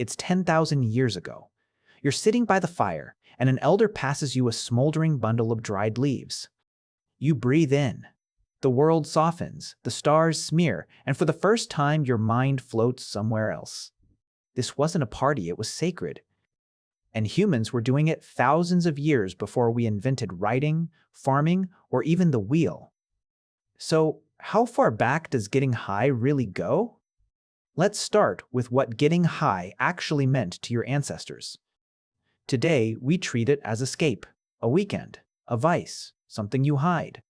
It's 10,000 years ago. You're sitting by the fire, and an elder passes you a smoldering bundle of dried leaves. You breathe in. The world softens, the stars smear, and for the first time your mind floats somewhere else. This wasn't a party, it was sacred. And humans were doing it thousands of years before we invented writing, farming, or even the wheel. So, how far back does getting high really go? Let's start with what getting high actually meant to your ancestors. Today, we treat it as escape, a weekend, a vice, something you hide.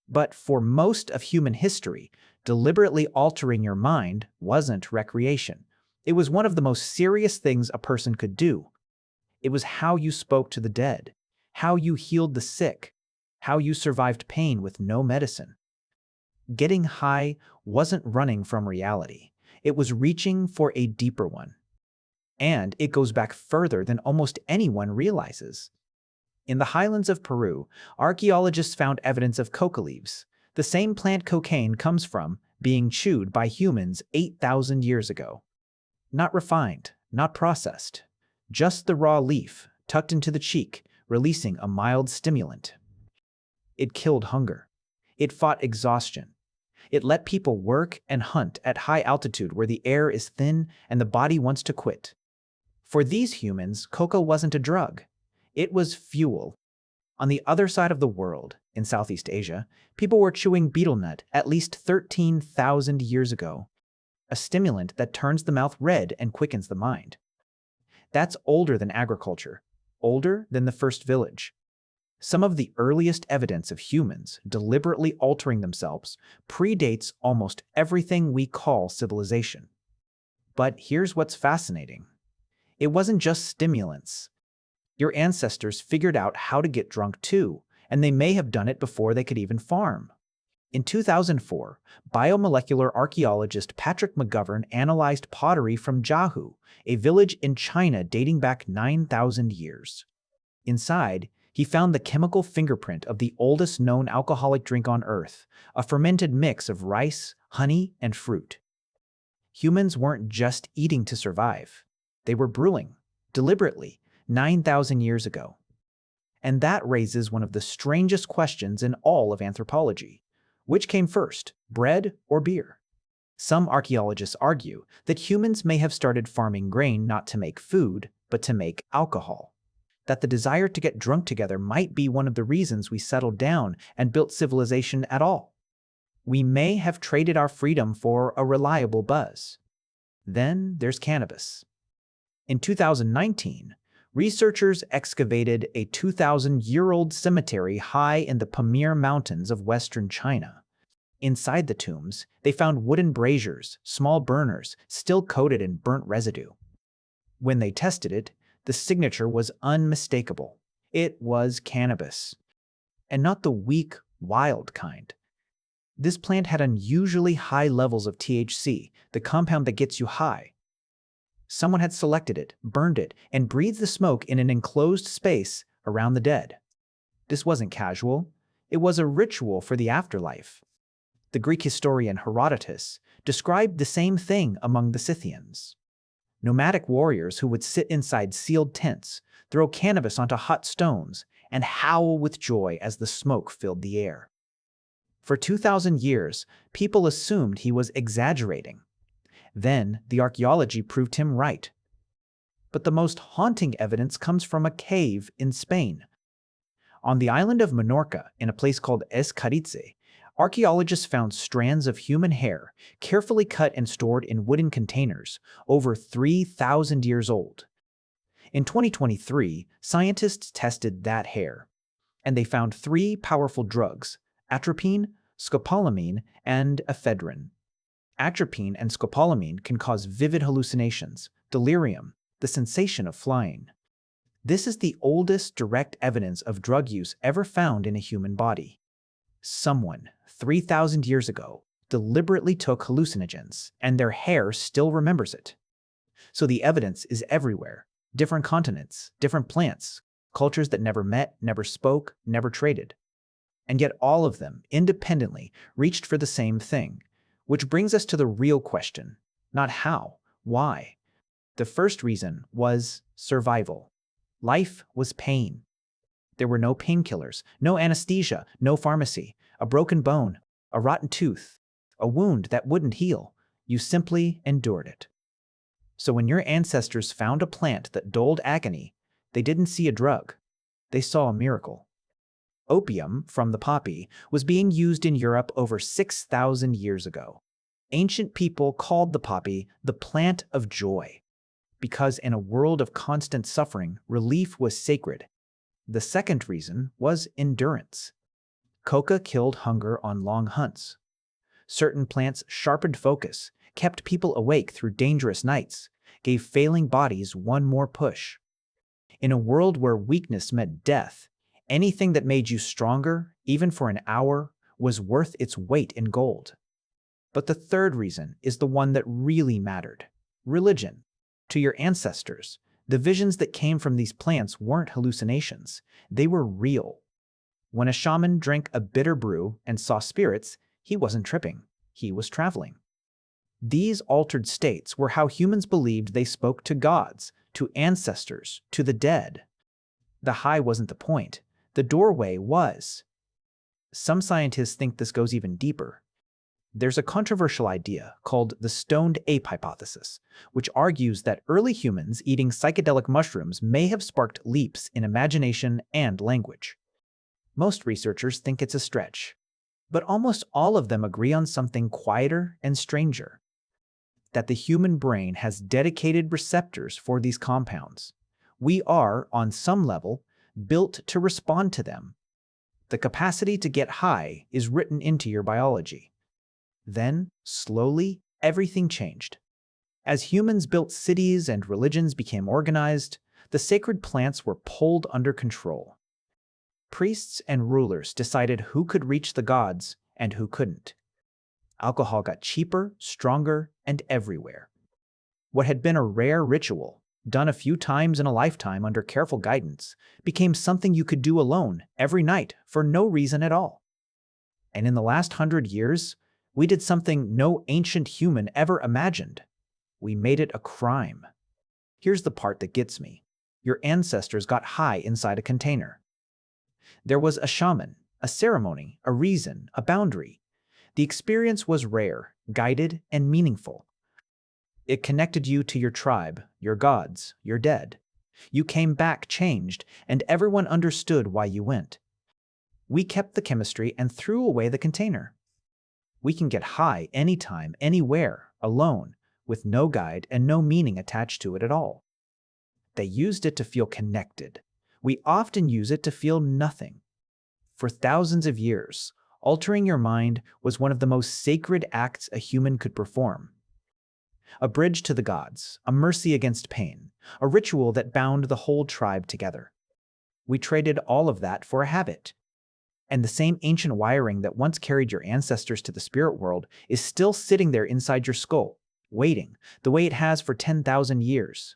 But for most of human history, deliberately altering your mind wasn't recreation. It was one of the most serious things a person could do. It was how you spoke to the dead, how you healed the sick, how you survived pain with no medicine. Getting high wasn't running from reality. It was reaching for a deeper one. And it goes back further than almost anyone realizes. In the highlands of Peru, archaeologists found evidence of coca leaves, the same plant cocaine comes from, being chewed by humans 8,000 years ago. Not refined, not processed, just the raw leaf tucked into the cheek, releasing a mild stimulant. It killed hunger. It fought exhaustion. It let people work and hunt at high altitude where the air is thin and the body wants to quit. For these humans, coca wasn't a drug. It was fuel. On the other side of the world, in Southeast Asia, people were chewing betel nut at least 13,000 years ago, a stimulant that turns the mouth red and quickens the mind. That's older than agriculture, older than the first village. Some of the earliest evidence of humans deliberately altering themselves predates almost everything we call civilization. But here's what's fascinating. It wasn't just stimulants. Your ancestors figured out how to get drunk too, and they may have done it before they could even farm. In 2004, biomolecular archaeologist Patrick McGovern analyzed pottery from Jiahu, a village in China dating back 9,000 years. Inside, he found the chemical fingerprint of the oldest known alcoholic drink on Earth, a fermented mix of rice, honey, and fruit. Humans weren't just eating to survive. They were brewing, deliberately, 9,000 years ago. And that raises one of the strangest questions in all of anthropology. Which came first, bread or beer? Some archaeologists argue that humans may have started farming grain not to make food, but to make alcohol. That the desire to get drunk together might be one of the reasons we settled down and built civilization at all. We may have traded our freedom for a reliable buzz. Then there's cannabis. In 2019, researchers excavated a 2,000-year-old cemetery high in the Pamir Mountains of western China. Inside the tombs, they found wooden braziers, small burners, still coated in burnt residue. When they tested it, the signature was unmistakable. It was cannabis. And not the weak, wild kind. This plant had unusually high levels of THC, the compound that gets you high. Someone had selected it, burned it, and breathed the smoke in an enclosed space around the dead. This wasn't casual. It was a ritual for the afterlife. The Greek historian Herodotus described the same thing among the Scythians. Nomadic warriors who would sit inside sealed tents, throw cannabis onto hot stones, and howl with joy as the smoke filled the air. For 2,000 years, people assumed he was exaggerating. Then, the archaeology proved him right. But the most haunting evidence comes from a cave in Spain. On the island of Menorca, in a place called Escarice, archaeologists found strands of human hair carefully cut and stored in wooden containers, over 3,000 years old. In 2023, scientists tested that hair, and they found 3 powerful drugs: atropine, scopolamine, and ephedrine. Atropine and scopolamine can cause vivid hallucinations, delirium, the sensation of flying. This is the oldest direct evidence of drug use ever found in a human body. Someone, 3,000 years ago, deliberately took hallucinogens, and their hair still remembers it. So the evidence is everywhere. Different continents, different plants, cultures that never met, never spoke, never traded. And yet all of them, independently, reached for the same thing. Which brings us to the real question. Not how, why. The first reason was survival. Life was pain. There were no painkillers, no anesthesia, no pharmacy, a broken bone, a rotten tooth, a wound that wouldn't heal. You simply endured it. So when your ancestors found a plant that dulled agony, they didn't see a drug. They saw a miracle. Opium, from the poppy, was being used in Europe over 6,000 years ago. Ancient people called the poppy the plant of joy, because in a world of constant suffering, relief was sacred. The second reason was endurance. Coca killed hunger on long hunts. Certain plants sharpened focus, kept people awake through dangerous nights, gave failing bodies one more push. In a world where weakness meant death, anything that made you stronger, even for an hour, was worth its weight in gold. But the third reason is the one that really mattered: religion. To your ancestors, the visions that came from these plants weren't hallucinations, they were real. When a shaman drank a bitter brew and saw spirits, he wasn't tripping, he was traveling. These altered states were how humans believed they spoke to gods, to ancestors, to the dead. The high wasn't the point, the doorway was. Some scientists think this goes even deeper. There's a controversial idea called the stoned ape hypothesis, which argues that early humans eating psychedelic mushrooms may have sparked leaps in imagination and language. Most researchers think it's a stretch, but almost all of them agree on something quieter and stranger: that the human brain has dedicated receptors for these compounds. We are, on some level, built to respond to them. The capacity to get high is written into your biology. Then, slowly, everything changed. As humans built cities and religions became organized, the sacred plants were pulled under control. Priests and rulers decided who could reach the gods and who couldn't. Alcohol got cheaper, stronger, and everywhere. What had been a rare ritual, done a few times in a lifetime under careful guidance, became something you could do alone every night for no reason at all. And in the last 100 years, we did something no ancient human ever imagined. We made it a crime. Here's the part that gets me. Your ancestors got high inside a container. There was a shaman, a ceremony, a reason, a boundary. The experience was rare, guided, and meaningful. It connected you to your tribe, your gods, your dead. You came back changed, and everyone understood why you went. We kept the chemistry and threw away the container. We can get high anytime, anywhere, alone, with no guide and no meaning attached to it at all. They used it to feel connected. We often use it to feel nothing. For thousands of years, altering your mind was one of the most sacred acts a human could perform. A bridge to the gods, a mercy against pain, a ritual that bound the whole tribe together. We traded all of that for a habit. And the same ancient wiring that once carried your ancestors to the spirit world is still sitting there inside your skull, waiting, the way it has for 10,000 years.